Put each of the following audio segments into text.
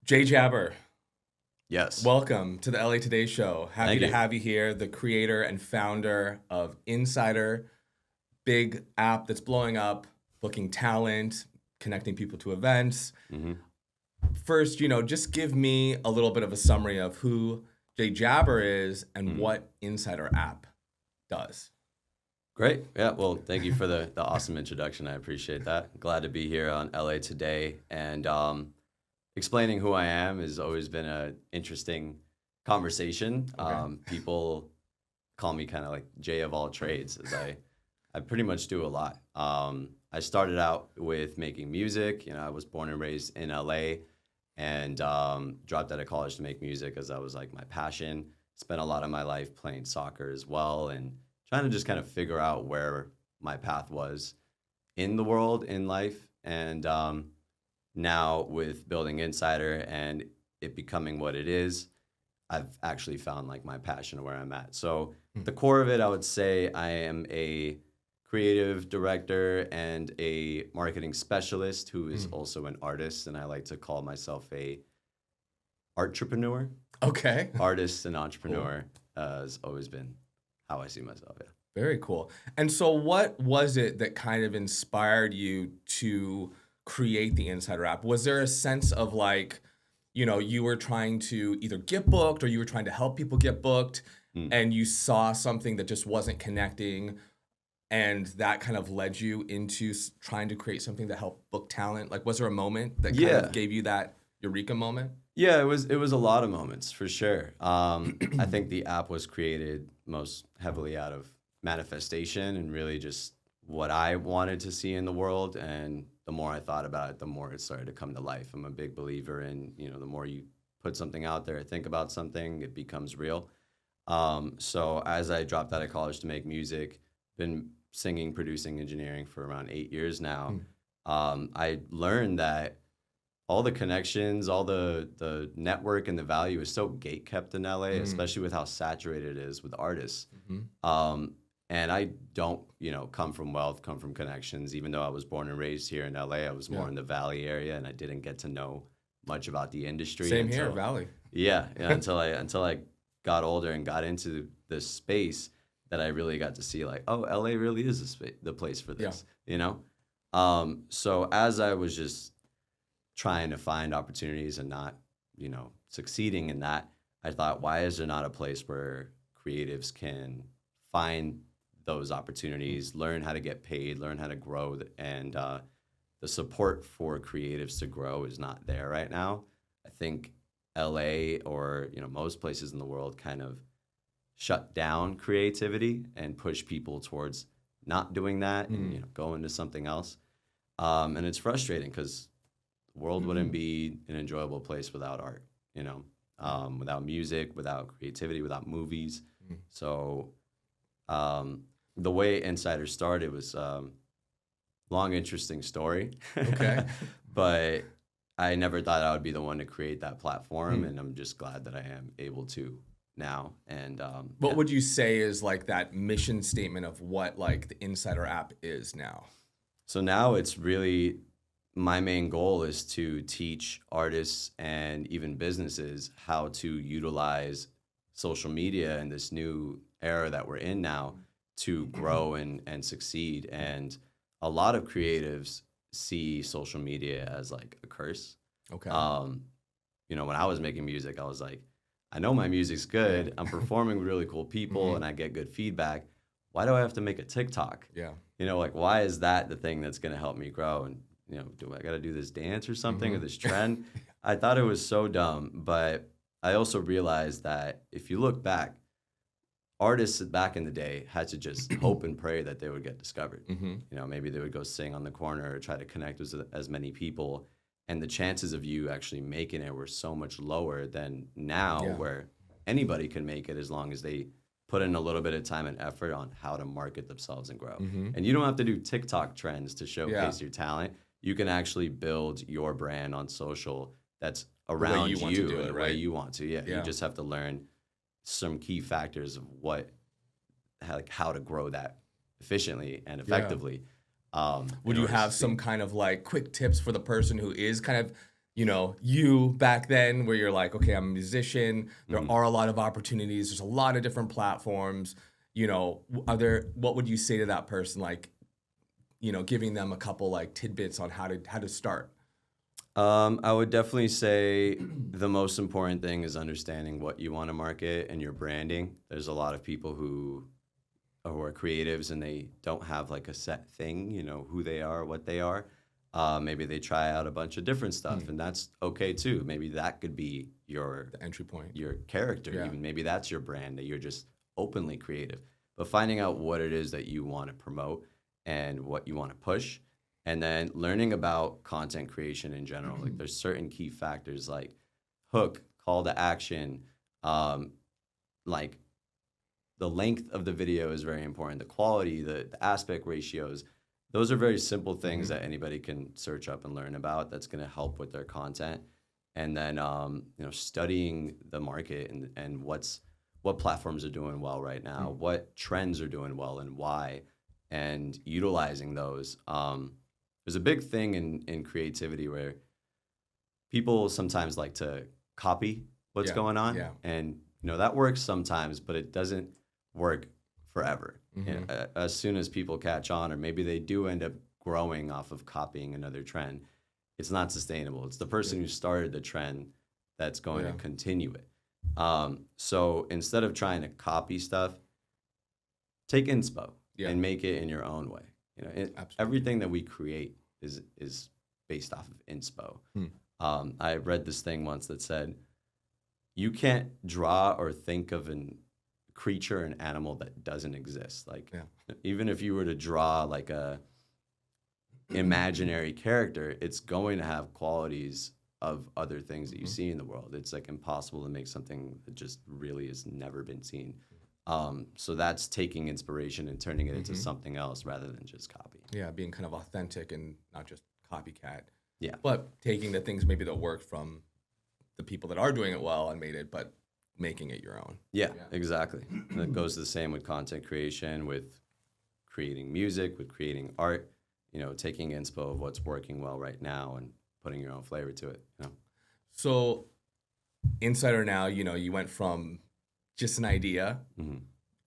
Jay Jabber, Yes. welcome to the LA Today Show. Happy Thank to you. have you here, the creator and founder of Insidr, big app that's blowing up, booking talent, connecting people to events. hmm First, just give me a little bit of a summary of who Jay Jabber is and what Insidr app does. Great. Yeah. Well, thank you for the awesome introduction. I appreciate that. Glad to be here on LA Today. And explaining who I am has always been an interesting conversation. Okay. People call me kind of like Jay of all trades, as I pretty much do a lot. I started out with making music. I was born and raised in LA and dropped out of college to make music as that was like my passion. Spent a lot of my life playing soccer as well and trying to just kind of figure out where my path was in the world, in life. And now with building Insidr and it becoming what it is, I've actually found like my passion where I'm at. So the core of it, I would say I am a creative director and a marketing specialist who is also an artist. And I like to call myself a entrepreneur. Okay. Artist and entrepreneur has always been how I see myself. Yeah. Very cool. And so what was it that kind of inspired you to create the Insidr app? Was there a sense of like, you were trying to either get booked or you were trying to help people get booked and you saw something that just wasn't connecting and that kind of led you into trying to create something that helped book talent? Like, was there a moment that kind of gave you that eureka moment? Yeah, it was a lot of moments for sure. I think the app was created most heavily out of manifestation and really just what I wanted to see in the world. And the more I thought about it, the more it started to come to life. I'm a big believer in, the more you put something out there, think about something, it becomes real. So as I dropped out of college to make music, been singing, producing, engineering for around 8 years now, I learned that all the connections, all the network and the value is so gate kept in LA, especially with how saturated it is with artists. And I don't, come from wealth, come from connections. Even though I was born and raised here in LA, I was more in the Valley area, and I didn't get to know much about the industry. Same here, Valley. Yeah, until I got older and got into this space that I really got to see like, oh, LA really is the place for this. So as I was just trying to find opportunities and not, succeeding in that, I thought, why is there not a place where creatives can find those opportunities, learn how to get paid, learn how to grow, and the support for creatives to grow is not there right now. I think LA or most places in the world kind of shut down creativity and push people towards not doing that and going to something else. And it's frustrating because the world wouldn't be an enjoyable place without art, without music, without creativity, without movies. So the way Insidr started was long, interesting story. Okay. But I never thought I would be the one to create that platform, and I'm just glad that I am able to now. And what would you say is like that mission statement of what like the Insidr app is now? So now it's really my main goal is to teach artists and even businesses how to utilize social media in this new era that we're in now to grow and succeed. And a lot of creatives see social media as like a curse. Okay. When I was making music, I was like, I know my music's good. I'm performing with really cool people and I get good feedback. Why do I have to make a TikTok? Yeah. Why is that the thing that's going to help me grow? And, do I got to do this dance or something or this trend? I thought it was so dumb, but I also realized that if you look back, artists back in the day had to just hope and pray that they would get discovered. Maybe they would go sing on the corner or try to connect with as many people. And the chances of you actually making it were so much lower than now where anybody can make it as long as they put in a little bit of time and effort on how to market themselves and grow. And you don't have to do TikTok trends to showcase your talent. You can actually build your brand on social that's around you the way you want to. Yeah. You just have to learn some key factors of how to grow that efficiently and effectively. Would you have some kind of like quick tips for the person who is kind of, you know, you back then where you're like, okay, I'm a musician. There Mhm. are a lot of opportunities. There's a lot of different platforms. You know, what would you say to that person? Like, you know, giving them a couple like tidbits on how to start. I would definitely say the most important thing is understanding what you want to market and your branding. There's a lot of people who are creatives and they don't have like a set thing, you know, who they are, what they are. Maybe they try out a bunch of different stuff, and that's okay too. Maybe that could be The entry point. your character. Yeah. Even maybe that's your brand, that you're just openly creative. But finding out what it is that you want to promote and what you want to push, and then learning about content creation in general. Like there's certain key factors like hook, call to action, like the length of the video is very important. The quality, the aspect ratios, those are very simple things that anybody can search up and learn about. That's going to help with their content. And then, you know, studying the market and what platforms are doing well right now, what trends are doing well and why, and utilizing those. There's a big thing in creativity where people sometimes like to copy what's Yeah, going on. yeah. And, you know, that works sometimes, but it doesn't work forever. You know, as soon as people catch on, or maybe they do end up growing off of copying another trend, it's not sustainable. It's the person who started the trend that's going to continue it. So instead of trying to copy stuff, take inspo and make it in your own way. You know, everything that we create is based off of inspo. I read this thing once that said, you can't draw or think of an creature, an animal that doesn't exist. Like even if you were to draw like a imaginary character, it's going to have qualities of other things that you see in the world. It's like impossible to make something that just really has never been seen. So that's taking inspiration and turning it into something else rather than just copy. Yeah, being kind of authentic and not just copycat. Yeah. But taking the things maybe that worked from the people that are doing it well and made it, but making it your own. Yeah, exactly. And it goes the same with content creation, with creating music, with creating art, you know, taking inspo of what's working well right now and putting your own flavor to it, you know. So Insidr now, you know, you went from just an idea,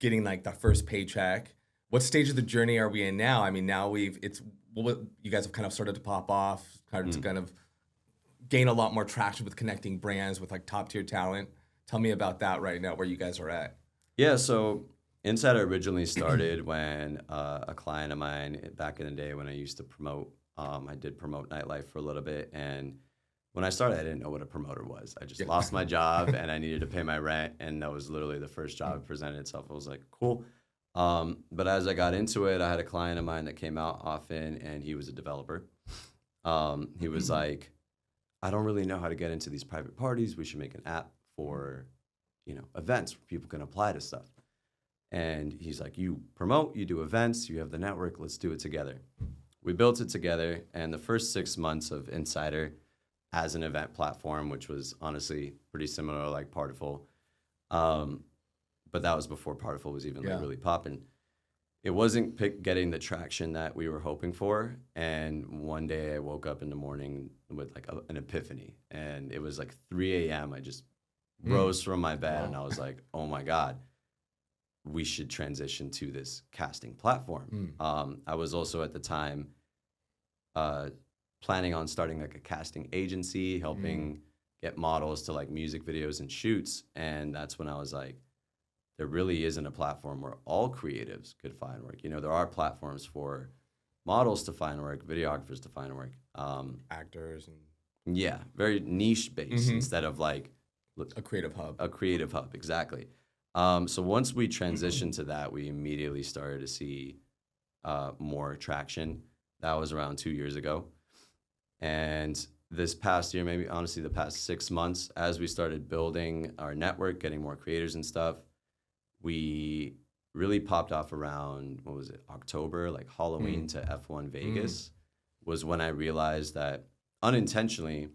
getting like the first paycheck. What stage of the journey are we in now? I mean, now you guys have kind of started to pop off, to kind of gain a lot more traction with connecting brands with like top tier talent. Tell me about that right now, where you guys are at. Yeah, so Insidr originally started when a client of mine back in the day when I used to promote, I did promote Nightlife for a little bit. And when I started, I didn't know what a promoter was. I just lost my job and I needed to pay my rent. And that was literally the first job that presented itself. I was like, cool. But as I got into it, I had a client of mine that came out often and he was a developer. He was like, I don't really know how to get into these private parties. We should make an app for, you know, events where people can apply to stuff. And he's like, you promote, you do events, you have the network, let's do it together. We built it together, and the first 6 months of Insidr as an event platform, which was honestly pretty similar to like Partiful, but that was before Partiful was even like really popping. It wasn't getting the traction that we were hoping for, and one day I woke up in the morning with like an epiphany, and it was like 3 a.m. I just rose from my bed, and I was like, oh my God, we should transition to this casting platform. I was also at the time planning on starting like a casting agency, helping get models to like music videos and shoots. And that's when I was like, there really isn't a platform where all creatives could find work. You know, there are platforms for models to find work, videographers to find work. Actors and yeah, very niche based instead of like a creative hub. A creative hub, exactly. So once we transitioned to that, we immediately started to see more traction. That was around 2 years ago. And this past year, maybe honestly the past 6 months, as we started building our network, getting more creators and stuff, we really popped off around, what was it, October, like Halloween to F1 Vegas was when I realized that unintentionally,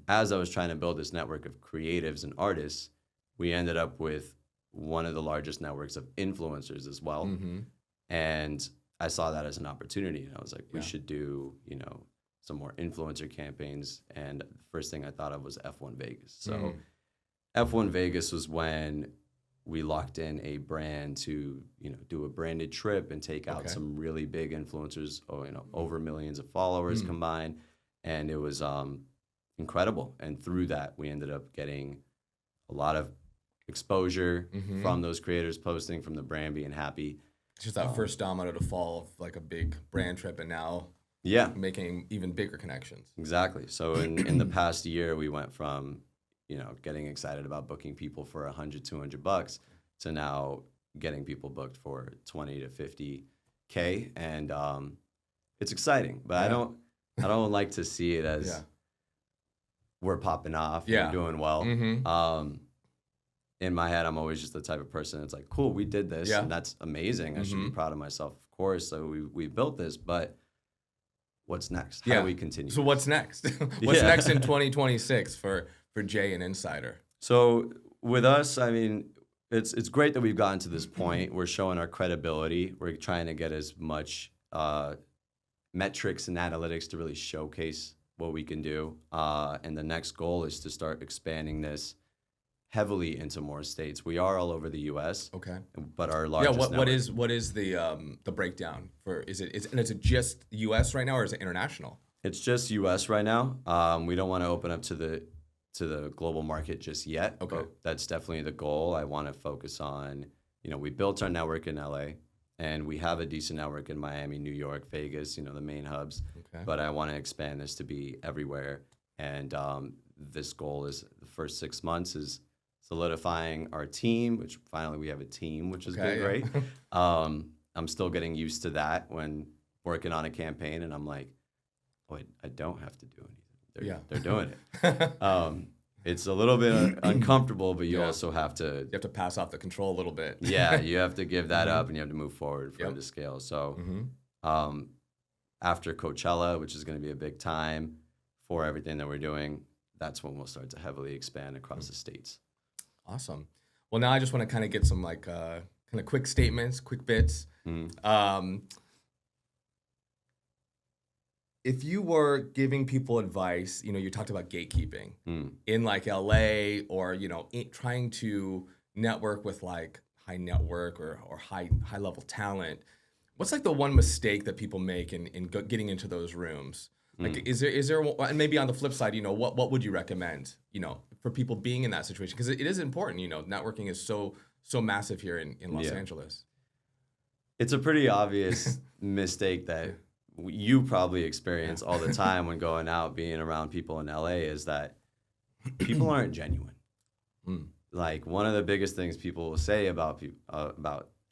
as I was trying to build this network of creatives and artists, we ended up with one of the largest networks of influencers as well. And I saw that as an opportunity. And I was like, we should do, you know, some more influencer campaigns. And the first thing I thought of was F1 Vegas. So F1 Vegas was when we locked in a brand to, do a branded trip and take out some really big influencers, over millions of followers combined. And it was incredible. And through that, we ended up getting a lot of exposure from those creators posting, from the brand being happy. It's just that first domino to fall of like a big brand trip, and now making even bigger connections. Exactly. So in the past year, we went from, getting excited about booking people for $100, $200 to now getting people booked for 20 to 50K. And it's exciting, but I don't like to see it as we're popping off, we're doing well. In my head, I'm always just the type of person that's like, cool, we did this, and that's amazing. I should be proud of myself, of course. So we built this, but what's next? How do we continue? So what's next? What's next in 2026 for Jay and Insidr? So with us, I mean, it's great that we've gotten to this point. We're showing our credibility. We're trying to get as much metrics and analytics to really showcase what we can do. And the next goal is to start expanding this heavily into more states. We are all over the U.S. Okay. But our largest what is the breakdown for? Is it just U.S. right now, or is it international? It's just U.S. right now. We don't want to open up to the global market just yet. Okay. But that's definitely the goal. I want to focus on, we built our network in L.A. and we have a decent network in Miami, New York, Vegas, the main hubs. Okay. But I want to expand this to be everywhere. And this goal is the first 6 months is solidifying our team, which finally we have a team, which is good, right? I'm still getting used to that when working on a campaign, and I'm like, oh, I don't have to do anything. They're doing it. It's a little bit uncomfortable, but you also have to... You have to pass off the control a little bit. Yeah, you have to give that up, and you have to move forward for it to scale. So after Coachella, which is going to be a big time for everything that we're doing, that's when we'll start to heavily expand across the states. Awesome. Well, now I just want to kind of get some kind of quick statements, quick bits. If you were giving people advice, you talked about gatekeeping in like LA, or trying to network with like high network or high level talent. What's like the one mistake that people make in getting into those rooms? Like, is there, and maybe on the flip side, what would you recommend, for people being in that situation? Because it is important, networking is so massive here in Los Angeles. It's a pretty obvious mistake that you probably experience all the time when going out, being around people in LA, is that people aren't genuine. Like, one of the biggest things people will say about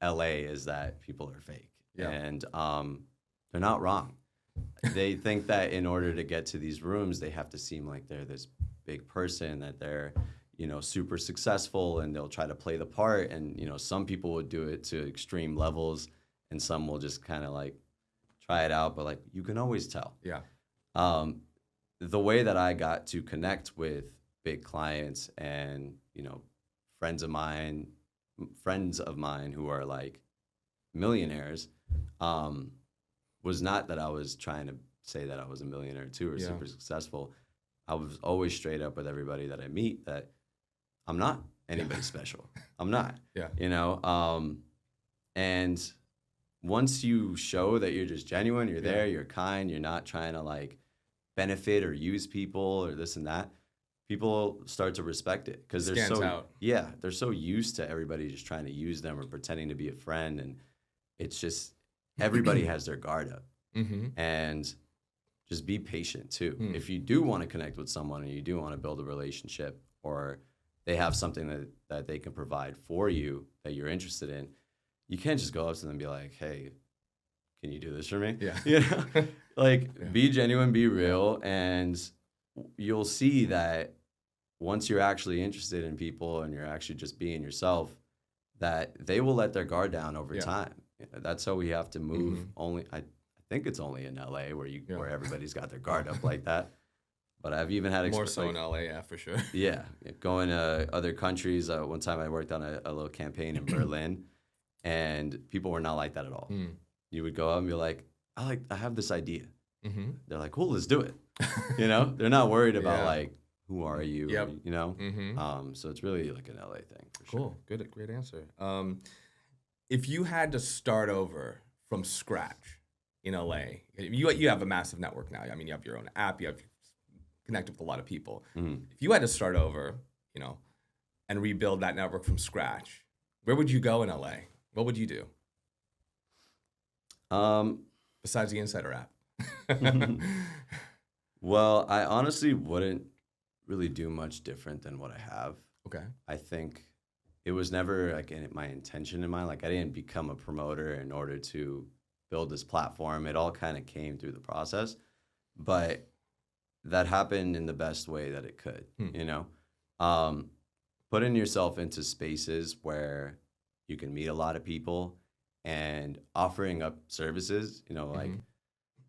LA is that people are fake. And they're not wrong. They think that in order to get to these rooms, they have to seem like they're this big person, that they're, super successful, and they'll try to play the part. And, some people will do it to extreme levels, and some will just kind of like try it out. But like, you can always tell. Yeah. The way that I got to connect with big clients and, friends of mine who are like millionaires, was not that I was trying to say that I was a millionaire too, or super successful. I was always straight up with everybody that I meet that I'm not anybody special. I'm not. And once you show that you're just genuine, you're there, you're kind, you're not trying to like benefit or use people or this and that, people start to respect it, because they're so used to everybody just trying to use them or pretending to be a friend. And it's just, everybody has their guard up. And just be patient too. If you do want to connect with someone and you do want to build a relationship, or they have something that they can provide for you that you're interested in, you can't just go up to them and be like, hey, can you do this for me? Be genuine, be real, and you'll see that once you're actually interested in people and you're actually just being yourself, that they will let their guard down over time. That's how we have to move. I think it's only in LA where everybody's got their guard up like that. But I've even had more so in LA, for sure. Going to other countries. One time I worked on a little campaign in Berlin, and people were not like that at all. You would go out and be like, I have this idea. Mm-hmm. They're like, cool, let's do it. You know, they're not worried about Yeah. like, who are you? Yep. Or, you know? Mm-hmm. So it's really like an LA thing for sure. Cool. Good. Great answer. If you had to start over from scratch in LA, you have a massive network now. I mean, you have your own app. You have connected with a lot of people. If you had to start over, you know, and rebuild that network from scratch, where would you go in LA? What would you do besides the Insidr app? Well, I honestly wouldn't really do much different than what I have. Okay. I think it was never like my intention in mind. Like I didn't become a promoter in order to build this platform. It all kind of came through the process, but that happened in the best way that it could, you know? Putting yourself into spaces where you can meet a lot of people and offering up services, you know, like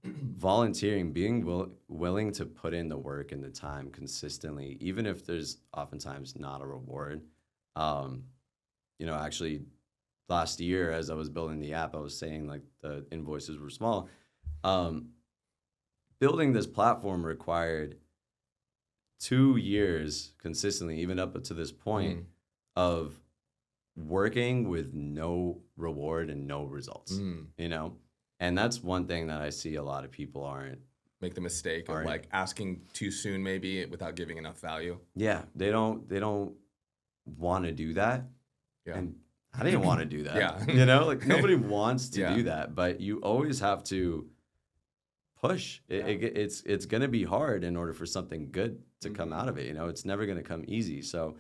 volunteering, being willing to put in the work and the time consistently, even if there's oftentimes not a reward. You know, actually last year as I was building the app, I was saying like the invoices were small. Building this platform required 2 years consistently, even up to this point, of working with no reward and no results, you know? And that's one thing that I see a lot of people aren't. Make the mistake of like asking too soon maybe without giving enough value. Yeah, they don't want to do that. Yeah. And I didn't want to do that. Yeah. You know, like nobody wants to Yeah. do that, but you always have to push. It's going to be hard in order for something good to come out of it. You know, it's never going to come easy. So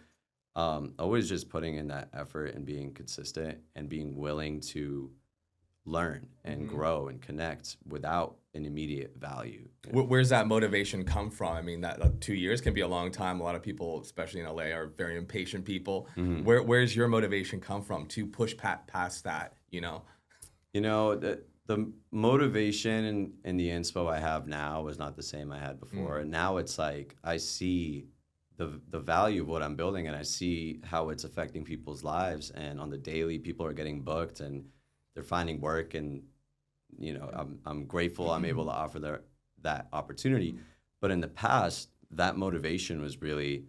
always just putting in that effort and being consistent and being willing to learn and grow and connect without an immediate value. You know? Where's that motivation come from? I mean, that 2 years can be a long time. A lot of people, especially in LA, are very impatient people. Where's your motivation come from to push past that, you know? You know, the motivation and the inspo I have now is not the same I had before. And now it's like I see the value of what I'm building and I see how it's affecting people's lives. And on the daily, people are getting booked and they're finding work, and you know, I'm grateful I'm able to offer that opportunity. But in the past, that motivation was really,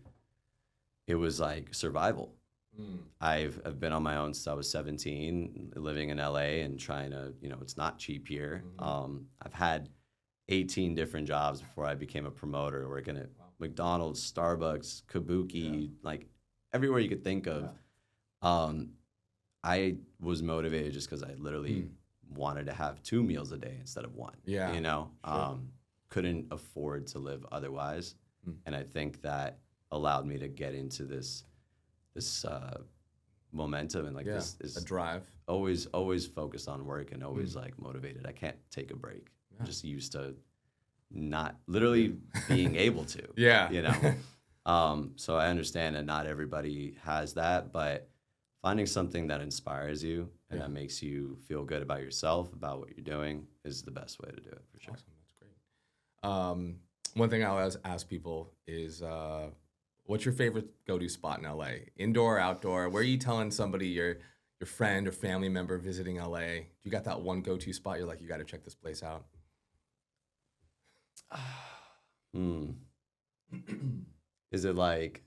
it was like survival. I've been on my own since I was 17, living in LA and trying to, you know, it's not cheap here. I've had 18 different jobs before I became a promoter, working at McDonald's, Starbucks, Kabuki, like everywhere you could think of. I was motivated just because I literally wanted to have 2 meals a day instead of 1. Yeah. You know, couldn't afford to live otherwise. And I think that allowed me to get into this momentum and like this a drive. Always focused on work and always like motivated. I can't take a break. I'm just used to not literally being able to. Yeah. You know. So I understand that not everybody has that, but finding something that inspires you and that makes you feel good about yourself, about what you're doing, is the best way to do it, for sure. Awesome. That's great. One thing I always ask people is, what's your favorite go-to spot in LA? Indoor, outdoor? Where are you telling somebody, your friend or family member visiting LA, you got that one go-to spot you're like, you got to check this place out? Is it like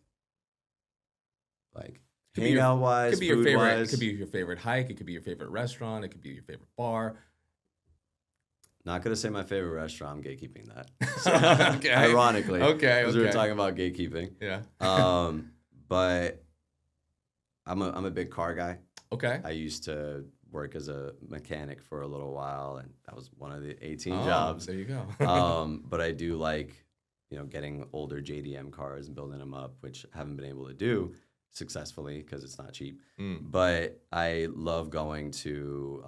hangout wise, could be your food favorite. wise? It could be your favorite hike. It could be your favorite restaurant. It could be your favorite bar. Not gonna say my favorite restaurant. I'm gatekeeping that. Okay. Ironically. Okay. Because we were talking about gatekeeping. Yeah. But I'm a big car guy. Okay. I used to work as a mechanic for a little while, and that was one of the 18 jobs. There you go. But I do like, you know, getting older JDM cars and building them up, which I haven't been able to do successfully because it's not cheap. But I love going to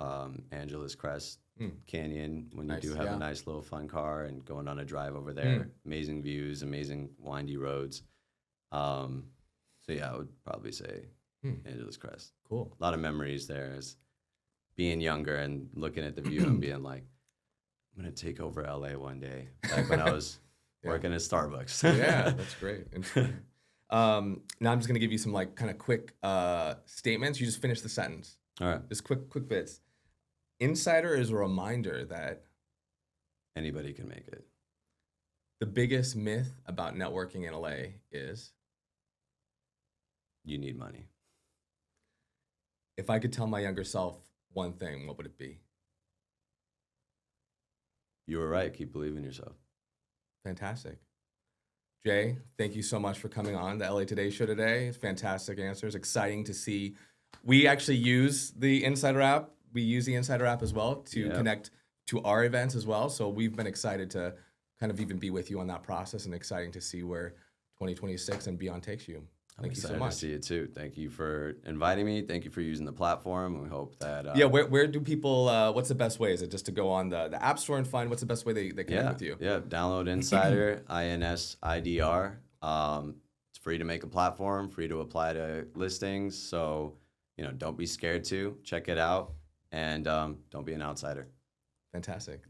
Angeles Crest Canyon when you do have a nice little fun car and going on a drive over there. Amazing views, amazing windy roads. So yeah, I would probably say Angeles Crest. Cool. A lot of memories there as being younger and looking at the view and being like, I'm going to take over LA one day. Like when I was working at Starbucks. Yeah, that's great. Now I'm just gonna give you some like kind of quick statements. You just finish the sentence. All right. Just quick bits. Insidr is a reminder that anybody can make it. The biggest myth about networking in LA is, You need money. if I could tell my younger self one thing, what would it be? You were right. Keep believing in yourself. Fantastic. Jay, thank you so much for coming on the LA Today show today. Fantastic answers. Exciting to see. We actually use the Insidr app. We use the Insidr app as well to connect to our events as well. So we've been excited to kind of even be with you on that process, and exciting to see where 2026 and beyond takes you. Thank you so much. I'm excited to see it too. Thank you for inviting me. Thank you for using the platform. We hope that. Yeah, where do people, what's the best way? Is it just to go on the App Store and find, what's the best way they connect with you? Yeah, download Insidr, INSIDR. It's free to make a platform, free to apply to listings. So, don't be scared to check it out, and don't be an outsider. Fantastic.